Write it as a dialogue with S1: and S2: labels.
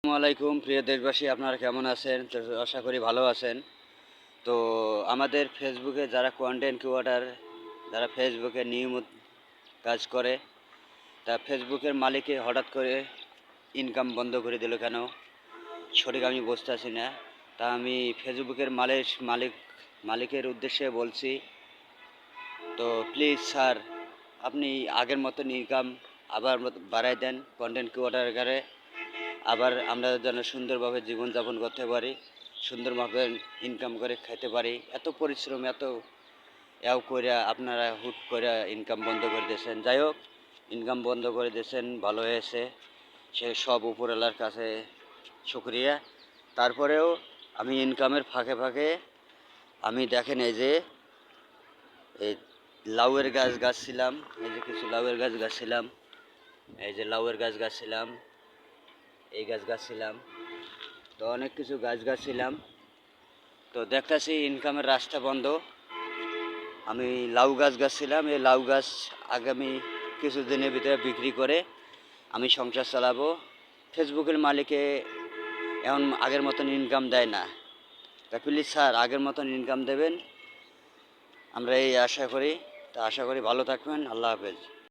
S1: আসসালামু আলাইকুম প্রিয় দেশবাসী, আপনারা কেমন আছেন? তো আশা করি ভালো আছেন। তো আমাদের ফেসবুকে যারা কন্টেন্ট ক্রিয়েটর, যারা ফেসবুকে নিয়মিত কাজ করে, তা ফেসবুকের মালিকে হঠাৎ করে ইনকাম বন্ধ করে দিল কেন? সঠিক আমি বুঝতে পারছি না। তা আমি ফেসবুকের মালিকের উদ্দেশ্যে বলছি, তো প্লিজ স্যার, আপনি আগের মতন ইনকাম আবার বাড়াই দেন কন্টেন্ট ক্রিয়েটর, আবার আমরা যেন সুন্দরভাবে জীবনযাপন করতে পারি, সুন্দরভাবে ইনকাম করে খেতে পারি। এত পরিশ্রম, এত করে আপনারা হুট করে ইনকাম বন্ধ করে দিয়েছেন। যাই হোক, ইনকাম বন্ধ করে দিয়েছেন, ভালো হয়েছে। সে সব উপরওয়ালার কাছে শুকরিয়া। তারপরেও আমি ইনকামের ফাঁকে ফাঁকে আমি দেখেন এই লাউয়ের গাছ গাছছিলাম, এই যে কিছু লাউয়ের গাছ গাছছিলাম, এই যে লাউয়ের গাছ গাছছিলাম, এই গাছ গাছছিলাম, তো অনেক কিছু গাছ গাছছিলাম। তো দেখতেছি ইনকামের রাস্তা বন্ধ। আমি লাউ গাছ গাছছিলাম, এই লাউ গাছ আগামী কিছুদিনের ভিতরে বিক্রি করে আমি সংসার চালাবো। ফেসবুকের মালিকে এখন আগের মতন ইনকাম দেয় না। তা প্লিজ স্যার, আগের মতন ইনকাম দেবেন, আমরা এই আশা করি। তা আশা করি ভালো থাকবেন। আল্লাহ হাফেজ।